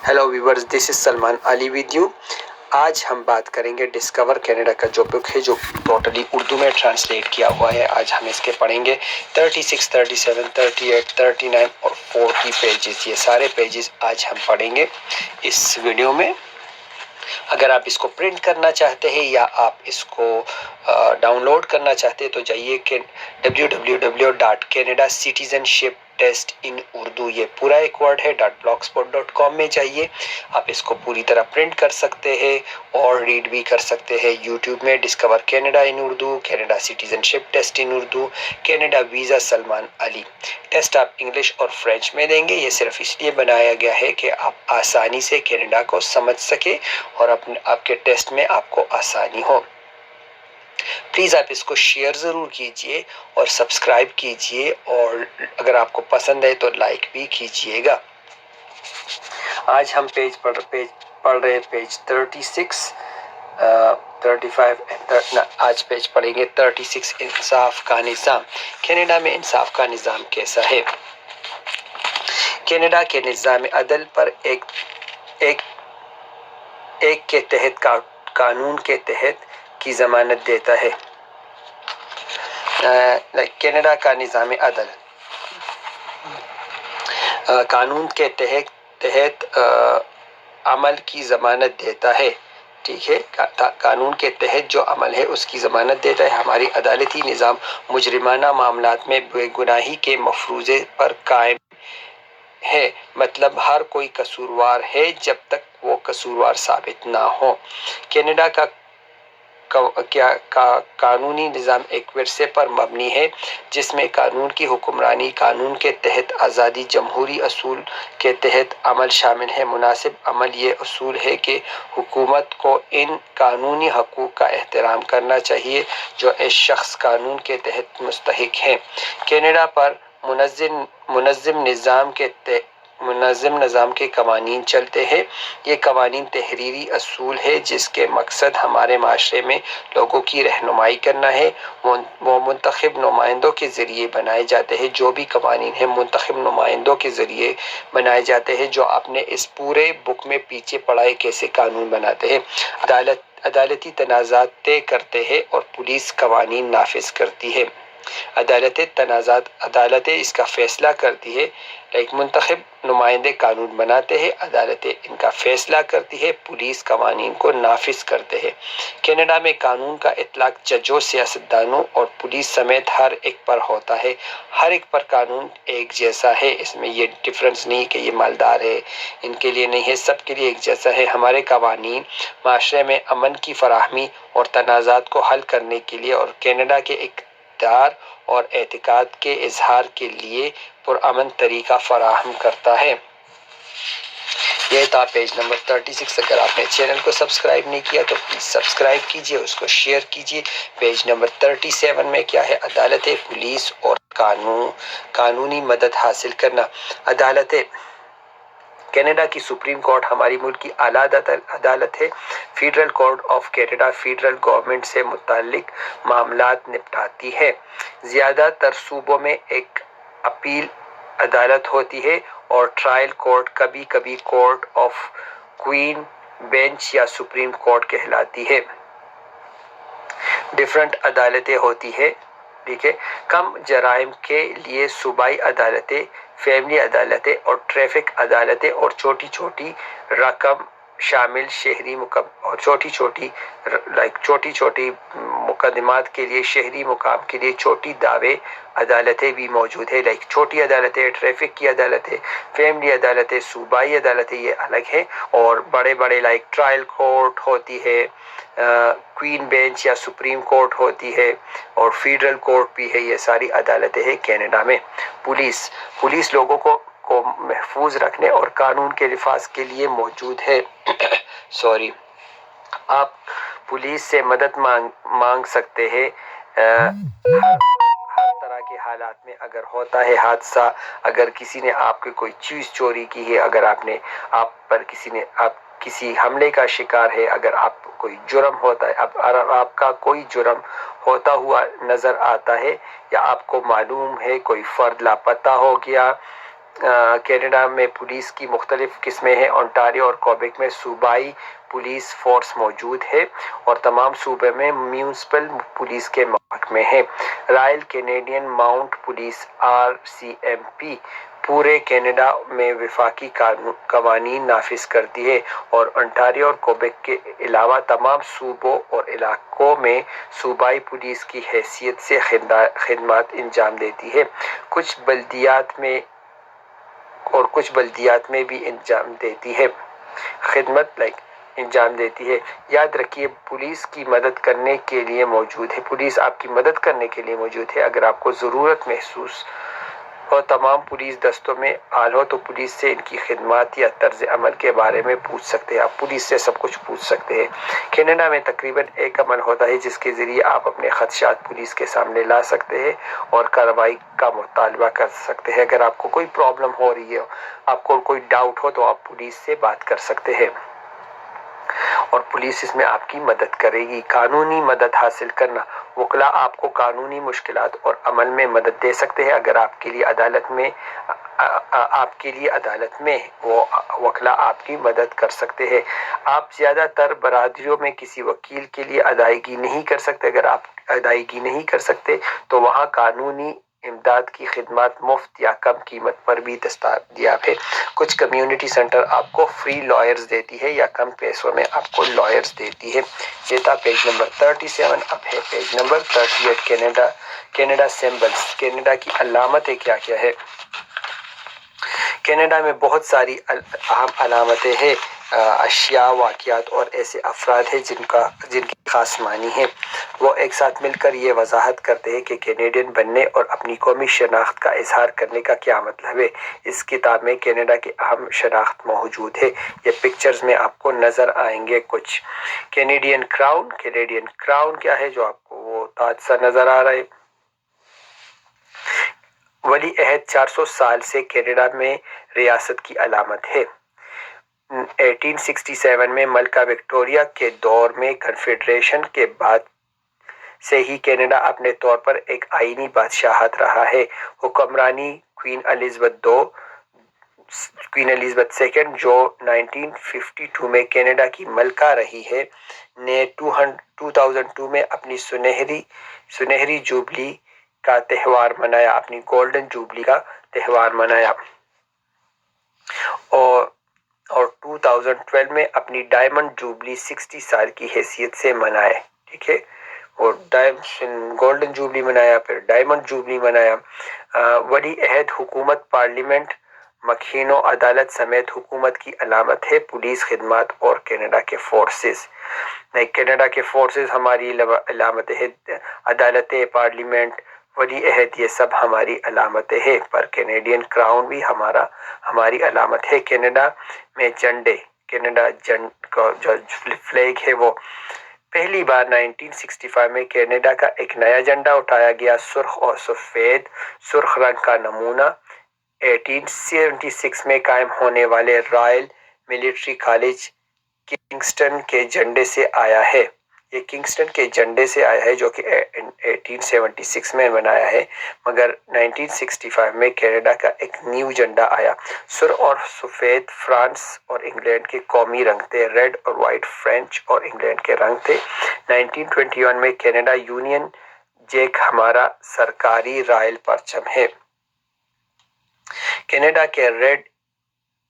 Hello viewers, this is Salman Ali with you. आज हम बात करेंगे डिस्कवर कनाडा का जो बुक है, जो टोटली उर्दू में ट्रांसलेट किया हुआ है। आज हम इसके पढ़ेंगे 36, 37, 38, 39 और 40 पेजेस। ये सारे पेजेस आज हम पढ़ेंगे इस वीडियो में। अगर आप इसको प्रिंट करना चाहते हैं या आप इसको डाउनलोड करना चाहते हैं तो जाइए कि www.canadacitizenshiptestinurdu, ये पूरा एक वर्ड है, .blogspot.com में जाइए। आप इसको पूरी तरह प्रिंट कर सकते हैं और रीड भी कर सकते हैं। यूट्यूब में discover Canada in Urdu, Canada citizenship test in Urdu, Canada visa Salman Ali. Test आप इंग्लिश और फ्रेंच में देंगे। ये सिर्फ इसलिए बनाया गया है कि आप आसानी से कनाडा को समझ सके और आपके टेस्ट में आपको आसानी हो। प्लीज़ आप इसको शेयर ज़रूर कीजिए और सब्सक्राइब कीजिए, और अगर आपको पसंद है तो लाइक भी कीजिएगा। आज हम पेज पढ़ रहे हैं पेज 36, 35 आज पेज पढ़ेंगे 36, इंसाफ का निज़ाम। कनाडा में इंसाफ का निज़ाम कैसा है? कनाडा के निज़ाम अदल पर एक के तहत कानून के तहत की ज़मानत देता है। कनाडा का निज़ाम अदल कानून के तहत अमल की ज़मानत देता है। ठीक है, कानून के तहत जो अमल है उसकी ज़मानत देता है। हमारी अदालती निज़ाम मुजरिमाना मामलात में बेगुनाही के मफरूज़े पर कायम है। मतलब हर कोई कसूरवार है जब तक वो कसूरवार साबित ना हो। कनाडा का कानूनी निज़ाम एक विरसे पर मबनी है जिसमें कानून की हुक्मरानी, कानून के तहत आज़ादी, जमहूरी असूल के तहत अमल शामिल है। मुनासिब अमल ये असूल है कि हुकूमत को इन कानूनी हकूक़ का एहतराम करना चाहिए जो इस शख्स कानून के तहत मुस्तहिक हैं। कनाडा पर मुनज़्ज़म निज़ाम के कवानीन चलते हैं। ये कवानीन तहरीरी असूल है जिसके मकसद हमारे माशरे में लोगों की रहनुमाई करना है। वो मुंतखब नुमाइंदों के ज़रिए बनाए जाते हैं। जो भी कवानीन हैं मुंतखब नुमाइंदों के ज़रिए बनाए जाते हैं, जो आपने इस पूरे बुक में पीछे पढ़ा है कैसे कानून बनाते हैं। अदालती तनाज़ात तय करते हैं और पुलिस कवानीन नाफिज करती है। अदालतें इसका फैसला करती है। एक मुंतखब नुमाइंदे कानून बनाते हैं, अदालतें इनका फैसला करती है, पुलिस कवानीन को नाफिज करते हैं। कनाडा में कानून का इतलाक जजों, सियासतदानों और पुलिस समेत हर एक पर होता है। हर एक पर कानून एक जैसा है। इसमें ये डिफरेंस नहीं कि ये मालदार है इनके लिए नहीं है, सबके लिए एक जैसा है। हमारे कवानीन माशरे में अमन की फराहमी और तनाज़ात को हल करने के लिए और कनाडा के इक़्तिदार और एतकाद के इजहार के लिए पुरअमन तरीका फराहम करता है। यह था पेज नंबर 36। अगर आपने चैनल को सब्सक्राइब नहीं किया तो प्लीज़ सब्सक्राइब कीजिए, उसको शेयर कीजिए। पेज नंबर 37 में क्या है? अदालतें, पुलिस और कानूनी मदद हासिल करना। अदालतें, कनाडा की सुप्रीम कोर्ट हमारी मुल्क की आला अदालत है। Federal court of Canada federal government से मुताल्लिक मामलात निपटाती है। ज़्यादातर सूबों में एक अपील अदालत होती है और ट्रायल कोर्ट कभी कभी कोर्ट ऑफ क्वीन बेंच या सुप्रीम कोर्ट कहलाती है। डिफरेंट अदालतें होती है। ठीक है, कम जराइम के लिए सूबाई अदालतें, फैमिली अदालतें और ट्रैफिक अदालतें और छोटी छोटी रकम शामिल शहरी और छोटी छोटी मुकदमात के लिए शहरी मुकाम के लिए छोटी दावे अदालतें भी मौजूद है। छोटी अदालतें, ट्रैफिक की अदालतें, फैमिली अदालतें, सूबाई अदालतें ये अलग है। और बड़े ट्रायल कोर्ट होती है, क्वीन बेंच या सुप्रीम कोर्ट होती है और फेडरल कोर्ट भी है। ये सारी अदालतें हैं कनाडा में। पुलिस लोगों को महफूज रखने और कानून के हिफाज के लिए मौजूद है। सॉरी, आप पुलिस से मदद मांग सकते हैं हर तरह के हालात में। अगर होता है हादसा, अगर किसी ने आपकी कोई चीज़ चोरी की है, अगर किसी हमले का शिकार है, अगर आप कोई जुर्म होता है, आपका कोई जुर्म होता हुआ नजर आता है या आपको मालूम है कोई फर्द लापता हो गया کینیڈا میں پولیس کی مختلف قسمیں ہیں۔ انٹاریو اور کوبیک میں صوبائی پولیس فورس موجود ہے اور تمام صوبے میں میونسپل پولیس کے محکمے ہیں۔ Royal Canadian Mount police RCMP پورے کینیڈا میں وفاقی قوانین نافذ کرتی ہے اور انٹاریو اور کوبیک کے علاوہ تمام صوبوں اور علاقوں میں صوبائی پولیس کی حیثیت سے خدمات انجام دیتی ہے۔ کچھ بلدیات میں بھی انجام دیتی ہے خدمت انجام دیتی ہے۔ یاد رکھیے پولیس کی مدد کرنے کے لیے موجود ہے۔ پولیس آپ کی مدد کرنے کے لیے موجود ہے۔ اگر آپ کو ضرورت محسوس اور تمام پولیس دستوں میں حال ہو تو پولیس سے ان کی خدمات یا طرز عمل کے بارے میں پوچھ سکتے ہیں۔ آپ پولیس سے سب کچھ پوچھ سکتے ہیں۔ کینیڈا میں تقریباً ایک عمل ہوتا ہے جس کے ذریعے آپ اپنے خدشات پولیس کے سامنے لا سکتے ہیں اور کارروائی کا مطالبہ کر سکتے ہیں۔ اگر آپ کو کوئی پرابلم ہو رہی ہے، آپ کو کوئی ڈاؤٹ ہو تو آپ پولیس سے بات کر سکتے ہیں اور پولیس اس میں آپ کی مدد کرے گی۔ قانونی مدد حاصل کرنا، وکلاء آپ کو قانونی مشکلات اور عمل میں مدد دے سکتے ہیں۔ اگر آپ کے لیے عدالت میں وہ وکلاء آپ کی مدد کر سکتے ہیں۔ آپ زیادہ تر برادریوں میں کسی وکیل کے لیے ادائیگی نہیں کر سکتے۔ اگر آپ ادائیگی نہیں کر سکتے تو وہاں قانونی امداد کی خدمات مفت یا کم قیمت پر بھی دستیاب ہے۔ کچھ کمیونٹی سینٹر آپ کو فری لائرز دیتی ہے یا کم پیسوں میں آپ کو لائرز دیتی ہے۔ یہ تھا پیج نمبر 37۔ اب ہے page number 38۔ Canada symbols, Canada کی علامتیں کیا کیا ہے؟ کینیڈا میں بہت ساری اہم علامتیں ہیں، اشیاء، واقعات اور ایسے افراد ہیں جن کی خاص معنی ہے۔ وہ ایک ساتھ مل کر یہ وضاحت کرتے ہیں کہ کینیڈین بننے اور اپنی قومی شناخت کا اظہار کرنے کا کیا مطلب ہے۔ اس کتاب میں کینیڈا کی اہم شناخت موجود ہے۔ یہ پکچرز میں آپ کو نظر آئیں گے کچھ۔ کینیڈین کراؤن، کینیڈین کراؤن کیا ہے جو آپ کو وہ تاج سا نظر آ رہا ہے۔ ولی عہد 400 سال سے کینیڈا میں ریاست کی علامت ہے۔ 1867 میں ملکہ وکٹوریہ کے دور میں کنفیڈریشن کے بعد سے ہی کینیڈا اپنے طور پر ایک آئینی بادشاہت رہا ہے۔ حکمرانی کوئین الزبتھ II جو 1952 میں کینیڈا کی ملکہ رہی ہے نے 2002 میں اپنی سنہری جوبلی کا تہوار منایا، اپنی گولڈن جوبلی کا تہوار منایا اور 2012 میں اپنی ڈائمنڈ جوبلی 60 سال کی حیثیت سے منائے۔ ٹھیک ہے، اور گولڈن جوبلی منایا، پھر ڈائمنڈ جوبلی منایا۔ ولی عہد، حکومت، پارلیمنٹ، مکینو عدالت سمیت حکومت کی علامت ہے۔ پولیس خدمات اور کینیڈا کے فورسز، کینیڈا کے فورسز ہماری علامتیں ہیں۔ عدالتیں، پارلیمنٹ، ولی عہد، یہ سب ہماری علامتیں ہیں، پر کینیڈین کراؤن بھی ہماری علامت ہے۔ کینیڈا میں جھنڈے، کینیڈا کا جو فلیگ ہے وہ پہلی بار 1965 میں کینیڈا کا ایک نیا جھنڈا اٹھایا گیا، سرخ اور سفید، سرخ رنگ کا نمونہ 1876 میں قائم ہونے والے رائل ملٹری کالج کنگسٹن کے جھنڈے سے آیا ہے۔ یہ کنگسٹن کے جھنڈے سے آیا ہے جو کہ 1876 میں بنایا ہے، مگر 1965 میں کینیڈا کا ایک نیو جھنڈا آیا۔ سرخ اور سفید فرانس اور انگلینڈ کے قومی رنگ تھے، ریڈ اور وائٹ فرینچ اور انگلینڈ کے رنگ تھے۔ 1921 میں کینیڈا یونین جیک ہمارا سرکاری رائل پرچم ہے۔ کینیڈا کے ریڈ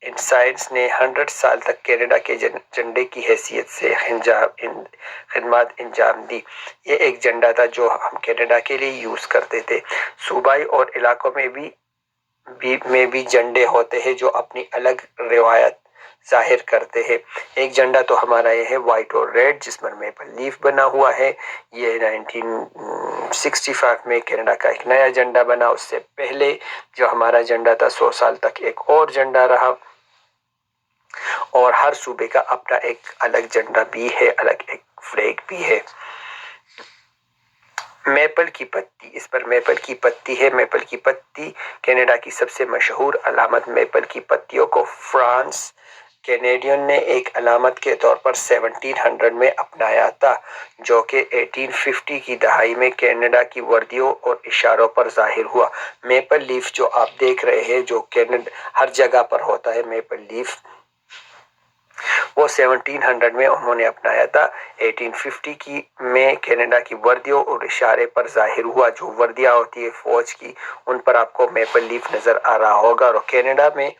انسائنس نے 100 سال تک کینیڈا کے جھنڈے کی حیثیت سے خدمات انجام دی۔ یہ ایک جھنڈا تھا جو ہم کینیڈا کے لیے یوز کرتے تھے۔ صوبائی اور علاقوں میں بھی جھنڈے ہوتے ہیں جو اپنی الگ روایت ظاہر کرتے ہیں۔ ایک جھنڈا تو ہمارا یہ ہے وائٹ اور ریڈ جس پر میپل لیف بنا ہوا ہے۔ یہ 1965 میں کینیڈا کا ایک نیا جھنڈا بنا۔ اس سے پہلے جو ہمارا جھنڈا تھا 100 سال تک ایک اور جھنڈا رہا، اور ہر صوبے کا اپنا ایک الگ جھنڈا بھی ہے، الگ ایک فلیگ بھی ہے۔ میپل کی پتی، اس پر میپل کی پتی ہے۔ میپل کی پتی کینیڈا کی سب سے مشہور علامت۔ میپل کی پتیوں کو فرانس کینیڈین نے ایک علامت کے طور پر 1700 میں اپنایا تھا، جو کہ 1850 کی دہائی میں کینیڈا کی وردیوں اور اشاروں پر ظاہر ہوا۔ میپل لیف جو آپ دیکھ رہے ہیں، جو ہر جگہ پر ہوتا ہے میپل لیف، وہ 1700 میں انہوں نے اپنایا تھا۔ 1850 میں کینیڈا کی وردیوں اور اشارے پر ظاہر ہوا۔ جو وردیاں ہوتی ہے فوج کی، ان پر آپ کو میپل لیف نظر آ رہا ہوگا، اور کینیڈا میں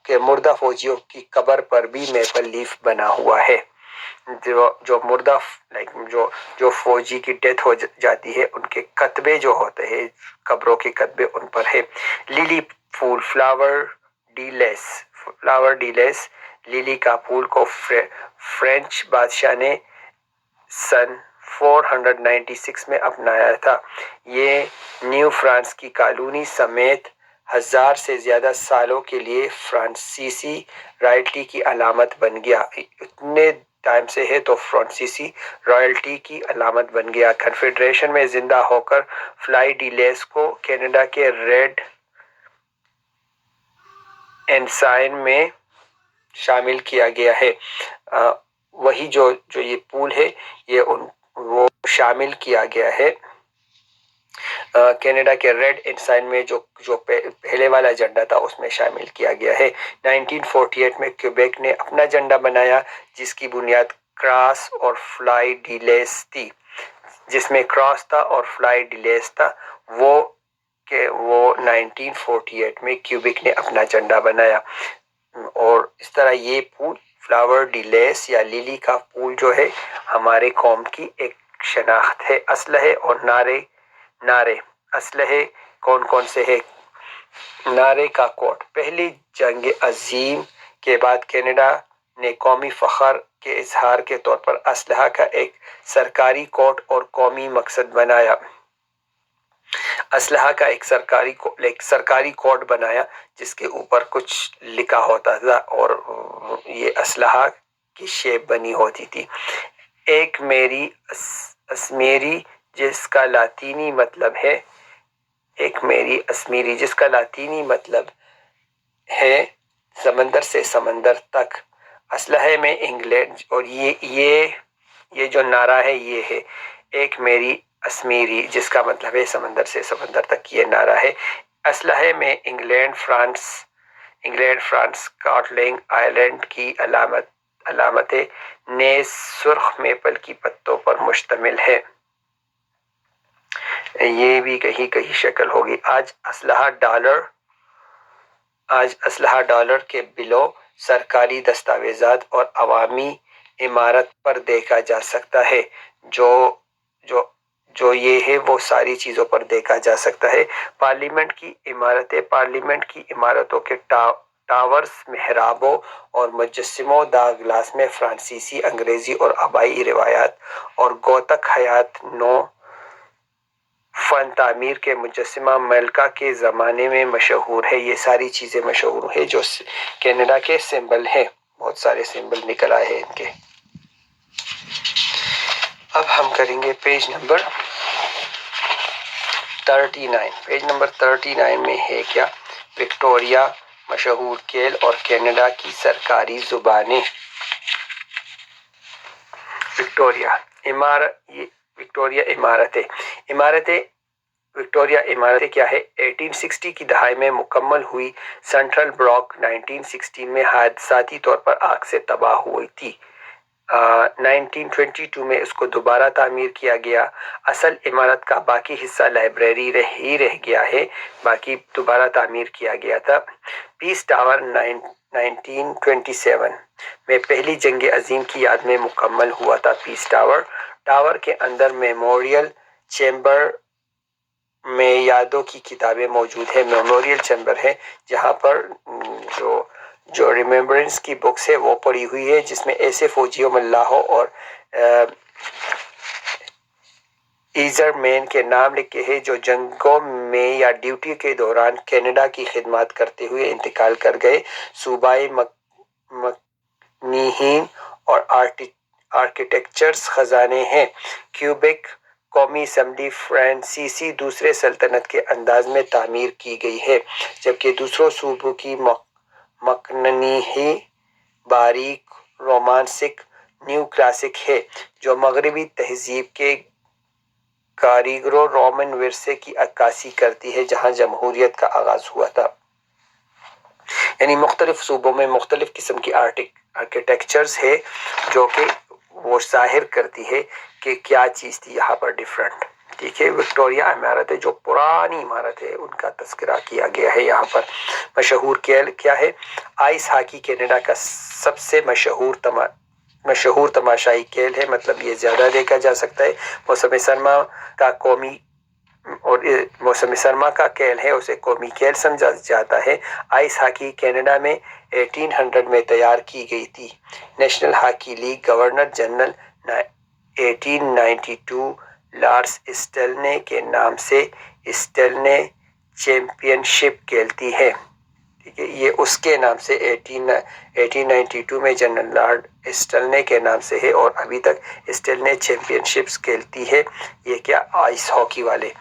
کہ مردہ فوجیوں کی قبر پر بھی میپل لیف بنا ہوا ہے۔ جو مردہ جو فوجی کی ڈیتھ ہو جاتی ہے، ان کے کتبے جو ہوتے ہیں، قبروں کے کتبے، ان پر ہے۔ لیلی پھول، فلاور ڈی لیس، لیلی کا پھول کو فرینچ بادشاہ نے سن 496 میں اپنایا تھا۔ یہ نیو فرانس کی کالونی سمیت 1000 سے زیادہ سالوں کے لیے فرانسیسی رائلٹی کی علامت بن گیا۔ اتنے ٹائم سے ہے تو فرانسیسی رائلٹی کی علامت بن گیا۔ کنفیڈریشن میں زندہ ہو کر فلائی ڈی لیس کو کینیڈا کے ریڈ انسائن میں شامل کیا گیا ہے۔ وہی جو یہ پول ہے، وہ شامل کیا گیا ہے کینیڈا کے ریڈ انسائن میں، جو پہلے والا جھنڈا تھا اس میں شامل کیا گیا ہے۔ 1948 میں کیوبیک نے اپنا جھنڈا بنایا، جس کی بنیاد کراس اور فلائی ڈی لیس تھی، جس میں کراس تھا اور فلائی ڈی لیس تھا۔ وہ 1948 میں کیوبیک نے اپنا جھنڈا بنایا، اور اس طرح یہ پھول فلاور ڈی لیس یا لیلی کا پھول جو ہے، ہمارے قوم کی ایک شناخت ہے۔ اسلحے اور نعرے اسلحے کون کون سے ہیں؟ نعرے کا کوڈ: پہلی جنگ عظیم کے بعد کینیڈا نے قومی فخر کے اظہار کے طور پر اسلحہ کا ایک سرکاری کوڈ اور قومی مقصد بنایا۔ اسلحہ کا ایک سرکاری کوڈ بنایا، جس کے اوپر کچھ لکھا ہوتا تھا، اور یہ اسلحہ کی شیپ بنی ہوتی تھی۔ ایک میری اسمیری، جس کا لاطینی مطلب ہے سمندر سے سمندر تک۔ اسلحے میں انگلینڈ، اور یہ جو نعرہ ہے، یہ ہے ایک میری اسمیری، جس کا مطلب ہے سمندر سے سمندر تک، یہ نعرہ ہے۔ اسلحے میں انگلینڈ، فرانس، اسکاٹ آئرلینڈ کی علامتیں نیز سرخ میپل کی پتوں پر مشتمل ہے۔ یہ بھی کہیں شکل ہوگی۔ آج اسلحہ ڈالر کے بلوں، سرکاری دستاویزات اور عوامی عمارت پر دیکھا جا سکتا ہے۔ جو یہ ہے وہ ساری چیزوں پر دیکھا جا سکتا ہے۔ پارلیمنٹ کی عمارتوں کے ٹاورز، محرابوں اور مجسموں دا گلاس میں فرانسیسی، انگریزی اور آبائی روایات اور گوتھک حیات نو فن تعمیر کے مجسمہ ملکہ کے زمانے میں مشہور ہے۔ یہ ساری چیزیں مشہور ہیں جو کینیڈا کے سمبل ہیں۔ بہت سارے سمبل نکل آئے ہیں ان کے۔ اب ہم کریں گے پیج نمبر 39۔ پیج نمبر 39 میں ہے کیا؟ وکٹوریا، مشہور کھیل اور کینیڈا کی سرکاری زبانیں۔ وکٹوریا عمارتیں کیا ہے؟ 1860 کی دہائی میں مکمل ہوئی سینٹرل بلاک 1916 میں حادثاتی طور پر آگ سے تباہ ہوئی تھی۔ 1922 میں اس کو دوبارہ تعمیر کیا گیا۔ اصل عمارت کا باقی حصہ لائبریری رہ گیا ہے، باقی دوبارہ تعمیر کیا گیا تھا۔ پیس ٹاور 1927 میں پہلی جنگ عظیم کی یاد میں مکمل ہوا تھا۔ پیس ٹاور کے اندر میموریل چیمبر میں یادوں کی کتابیں موجود ہیں۔ میموریل چیمبر ہے جہاں پر جو ریمیمبرنس کی بکس ہے وہ پڑی ہوئی ہے، جس میں ایسے فوجیوں، ملاحوں اور ایزر مین کے نام لکھے ہیں جو جنگوں میں یا ڈیوٹی کے دوران کینیڈا کی خدمات کرتے ہوئے انتقال کر گئے۔ صوبائی مکنیہین اور آرکیٹیکچرز خزانے ہیں۔ کیوبیک قومی اسمبلی فرانسیسی دوسرے سلطنت کے انداز میں تعمیر کی گئی ہے، جبکہ دوسروں صوبوں کی مکنیہی बारीक रोमांसिक न्यू क्लासिक है जो मगरबी तहजीब के कारीगरों रोमन विरसे की अक्कासी करती है जहां जमहूरियत का आगाज हुआ था। यानी मुख्तलिफ सूबों में मुख्तलिफ किस्म की आर्किटेक्चर्स है जो कि वो जाहिर करती है कि क्या चीज़ थी यहाँ पर डिफरेंट। ठीक है, विक्टोरिया इमारत है जो पुरानी इमारत है उनका तस्करा किया गया है यहाँ पर। मशहूर खेल क्या है? आइस हॉकी कनाडा का सबसे मशहूर तमाशाई खेल है, मतलब ये ज्यादा देखा जा सकता है। मौसम सरमा का कौमी और मौसम सरमा का खेल है उसे कौमी खेल समझा जाता है। आइस हॉकी कनाडा में 1800 में तैयार की गई थी। National hockey league governor general 1892 lords Stanley के नाम से स्टेलने चैंपियनशिप खेलती है। ठीक है, ये उसके नाम से 1892 में जनरल लॉर्ड स्टेलने के नाम से है और अभी तक स्टेलने चैंपियनशिप्स खेलती है। ये क्या? आइस हॉकी वाले।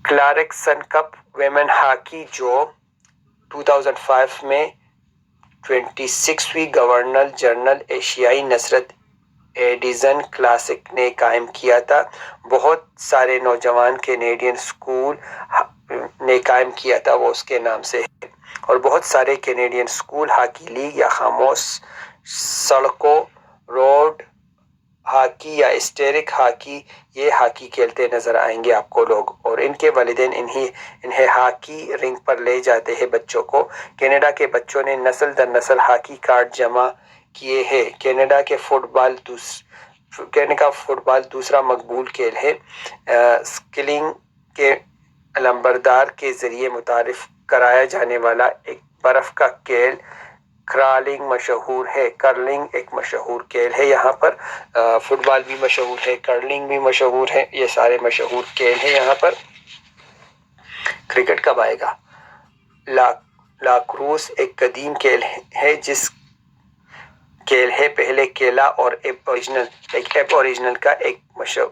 क्लार्कसन कप वेमेन हॉकी जो 2005 में 26वीं गवर्नर जनरल एशियाई नसरत एडिसन क्लासिक ने कायम किया था। बहुत सारे नौजवान कैनेडियन स्कूल ने कायम किया था, वो उसके नाम से है। और बहुत सारे कैनेडियन स्कूल हॉकी लीग या खामोश सड़कों रोड हॉकी या स्टेरिक हॉकी ये हॉकी खेलते नजर आएंगे आपको लोग, और इनके वालिदैन इन्हें हॉकी रिंग पर ले जाते हैं बच्चों को। कनाडा के बच्चों ने नस्ल दर नस्ल हॉकी कार्ड जमा किए हैं। कनाडा का फुटबॉल दूसरा मकबूल खेल है। स्किलिंग के लंबरदार के जरिए मुतारिफ कराया जाने वाला एक बर्फ का खेल क्रॉलिंग मशहूर है। कर्लिंग एक मशहूर खेल है। यहाँ पर फुटबॉल भी मशहूर है, कर्लिंग भी मशहूर है, ये सारे मशहूर खेल है यहाँ पर। क्रिकेट कब आएगा? लाक्रूस एक कदीम खेल है जिस खेल है पहले केला और एब ओरिजिनल का एक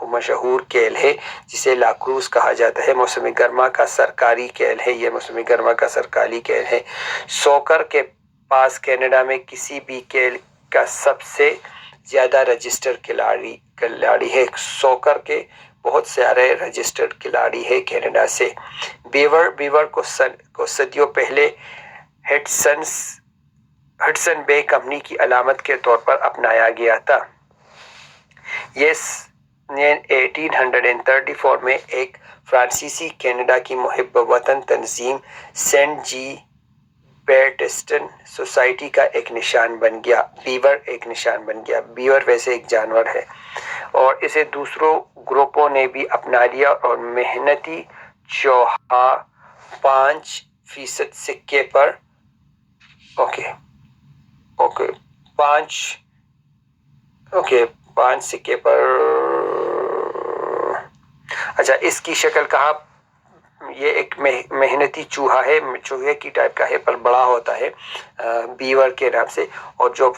मशहूर खेल है जिसे लाक्रूस कहा जाता है। मौसमी गर्मा का सरकारी खेल है, ये मौसमी गर्मा का सरकारी खेल है। सॉकर के पास कनाडा में किसी भी खेल का सबसे ज्यादा रजिस्टर्ड खिलाड़ी है। सॉकर के बहुत सारे रजिस्टर्ड खिलाड़ी है कनाडा से। बीवर को सदियों पहले हडसन बे कंपनी की अलामत के तौर पर अपनाया गया था। ये 1834 में एक फ्रांसीसी कनाडा की मुहिब वतन तंजीम सेंट जी बैटस्टन सोसाइटी का एक निशान बन गया। बीवर एक निशान बन गया। बीवर वैसे एक जानवर है और इसे दूसरों ग्रुपों ने भी अपना लिया और मेहनती चौहा 5% सिक्के पर पांच सिक्के पर। अच्छा, इसकी शक्ल कहाँ? ये एक मेहनती चूहा है, चूहे की टाइप का है पर बड़ा होता है बीवर के नाम से। और जो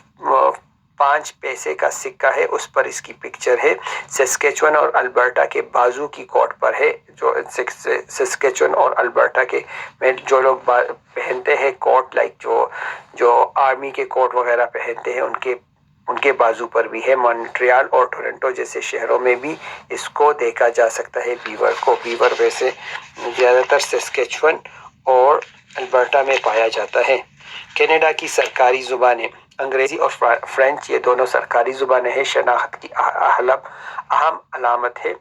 5 पैसे का सिक्का है उस पर इसकी पिक्चर है। सस्केचुअन और अल्बर्टा के बाजू की कोट पर है। जो सस्केचुअन और अल्बर्टा के में जो लोग पहनते हैं कोट, लाइक जो आर्मी के कोट वगैरह पहनते हैं उनके बाजू पर भी है। मॉन्ट्रियल और टोरंटो जैसे शहरों में भी इसको देखा जा सकता है बीवर को। बीवर वैसे ज्यादातर सस्केचुअन और अल्बर्टा में पाया जाता है। कनाडा की सरकारी जुबानें अंग्रेजी और फ्रेंच, ये दोनों सरकारी जुबानें हैं। शनाख्त की अहम अलामत है।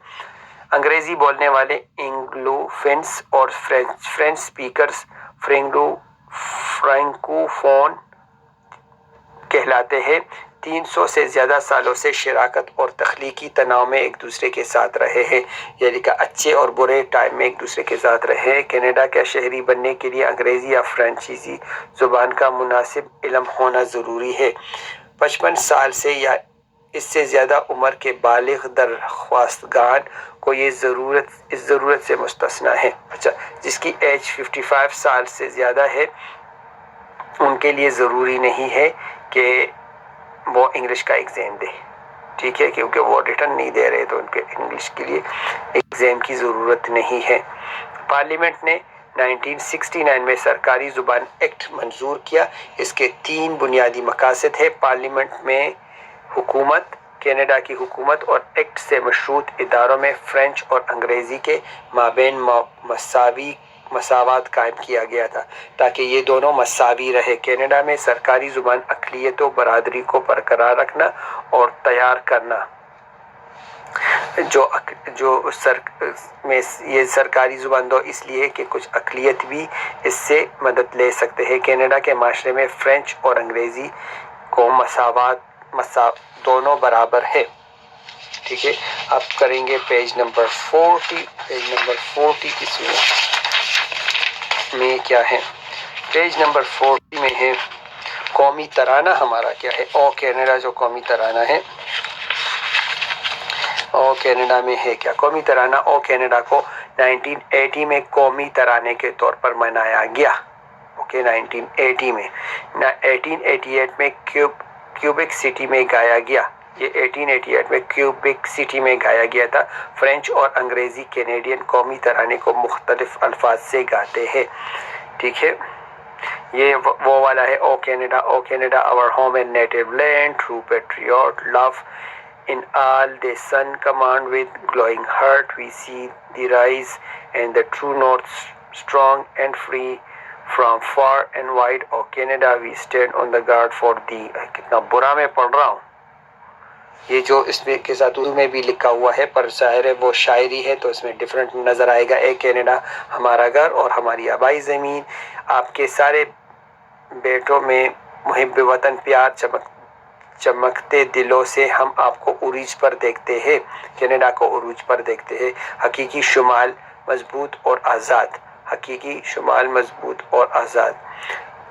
अंग्रेजी बोलने वाले एंग्लोफिन्स और फ्रेंच स्पीकर्स फ्रैंकोफोन कहलाते हैं। 300 से ज्यादा सालों से शराकत और तख्लीकी तनाव में एक दूसरे के साथ रहे हैं, यानी कि अच्छे और बुरे टाइम में एक दूसरे के साथ रहे हैं। कनाडा का शहरी बनने के लिए अंग्रेजी या फ्रेंचीसी जुबान का मुनासिब इल्म होना ज़रूरी है। 55 साल से या इससे ज़्यादा उम्र के बालिग दरख्वास्तगान को इस ज़रूरत से मुस्तस्ना है। अच्छा, जिसकी एज 55 साल से ज़्यादा है उनके लिए ज़रूरी नहीं है कि वो इंग्लिश का एग्ज़ाम दे। ठीक है, क्योंकि वो रिटर्न नहीं दे रहे तो उनके इंग्लिश के लिए एग्ज़ाम की ज़रूरत नहीं है। पार्लियामेंट ने 1969 में सरकारी ज़ुबान एक्ट मंजूर किया। इसके 3 बुनियादी मकासद है: पार्लियामेंट में हुकूमत, कनाडा की हुकूमत और एक्ट से मशरूत इदारों में फ्रेंच और अंग्रेज़ी के माबैन मसावात कायम किया गया था ताकि ये दोनों मसावी रहे। कनाडा में सरकारी ज़ुबान अक़लियतों बरादरी को बरकरार रखना और तैयार करना। ये सरकारी ज़ुबान दो इसलिए कि कुछ अक़लियत भी इससे मदद ले सकते हैं। कनाडा के माशरे में फ़्रेंच और अंग्रेज़ी को दोनों बराबर है। ठीक है, अब करेंगे पेज नंबर 40। पेज नंबर 40 इसमें क्या है? पेज नंबर 40 में है कौमी तराना हमारा क्या है। ओ कनाडा जो कौमी तराना है, ओ कनाडा में है क्या कौमी तराना? ओ कनाडा को 1980 में कौमी तराने के तौर पर मनाया गया। ओके, 1980 में 1888 में क्यूबेक सिटी में गाया गया। ये 1888 में क्यूबेक सिटी में गाया गया था। फ्रेंच और अंग्रेज़ी कैनेडियन कौमी तराने को मुख्तलिफ अल्फाज से गाते हैं। ठीक है, ये वो वाला है O Canada our home and native land, true patriot love in all the sun command with glowing heart we see the rise and the true north strong and free from far and wide oh Canada we stand on the guard for thee। कितना बुरा मैं पढ़ रहा हूँ। ये जो इसमें के साथ उर्दू में भी लिखा हुआ है पर ज़ाहिर है वो शायरी है तो इसमें डिफरेंट नज़र आएगा। ए कनाडा हमारा घर और हमारी आबाई ज़मीन, आपके सारे बेटों में मुहिब वतन प्यार चमकते दिलों से हम आपको उरूज पर देखते हैं, कनाडा को उरूज पर देखते हैं। हकीकी शुमाल मजबूत और आज़ाद, हकीकी शुमाल मजबूत और आज़ाद।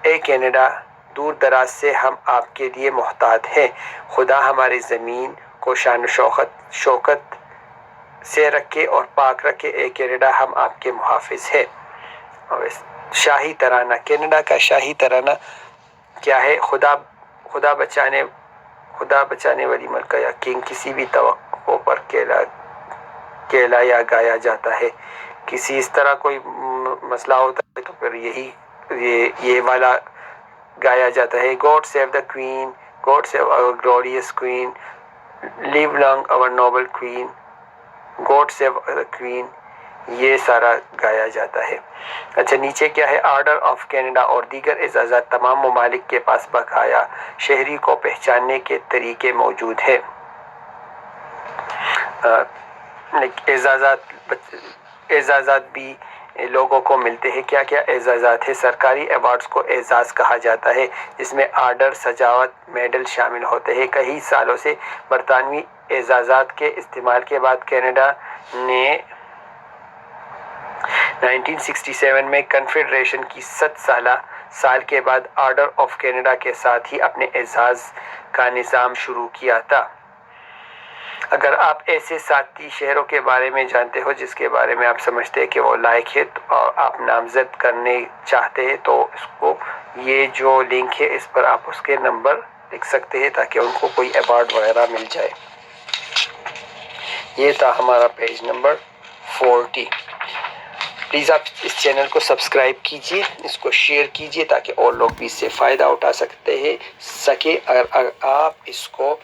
ए कनाडा दूर दराज से हम आपके लिए मोहताज हैं। खुदा हमारी ज़मीन को शान शौकत से रखे और पाक रखे। ए कनाडा हम आपके मुहाफिज हैं। और शाही तराना, कनाडा का शाही तराना क्या है? खुदा बचाने वाली मलका या किंग किसी भी तवक्को पर केला या गाया जाता है। किसी इस तरह कोई मसला होता है तो फिर ये वाला गाया जाता है। God save the queen, God save our glorious queen, live long our noble queen, God save the queen, ये सारा गाया जाता है। अच्छा, नीचे क्या है? आर्डर ऑफ कनाडा और दीगर एजाज़ात तमाम ममालिक के पास बकाया शहरी को पहचानने के तरीके मौजूद है। एजाज़ात भी लोगों को मिलते हैं। क्या क्या एजाज़ात है? सरकारी अवार्ड्स को एजाज़ कहा जाता है जिसमें आर्डर, सजावट, मेडल शामिल होते हैं। कई सालों से बरतानवी एजाज़ात के इस्तेमाल के बाद कनाडा ने 1967 में कन्फेडरेशन की 7 साल के बाद आर्डर ऑफ कनाडा के साथ ही अपने एजाज़ का निज़ाम शुरू किया था। अगर आप ऐसे साथी शहरों के बारे में जानते हो जिसके बारे में आप समझते हैं कि वो लायक है और आप नामजद करने चाहते हैं तो इसको ये जो लिंक है इस पर आप उसके नंबर लिख सकते हैं ताकि उनको कोई अवार्ड वगैरह मिल जाए। ये था हमारा पेज नंबर 40। प्लीज़ आप इस चैनल को सब्सक्राइब कीजिए, इसको शेयर कीजिए ताकि और लोग भी इससे फ़ायदा उठा सके। अगर आप इसको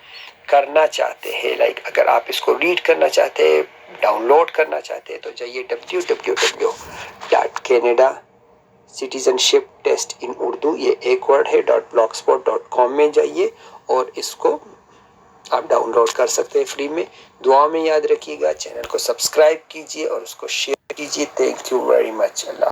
करना चाहते हैं, अगर आप इसको रीड करना चाहते हैं, डाउनलोड करना चाहते हैं तो जाइए www.canadacitizenshiptestinurdu ये एक वर्ड है .blogspot.com में जाइए और इसको आप डाउनलोड कर सकते हैं फ्री में। दुआ में याद रखिएगा, चैनल को सब्सक्राइब कीजिए और उसको शेयर कीजिए। Thank you very much. Allah.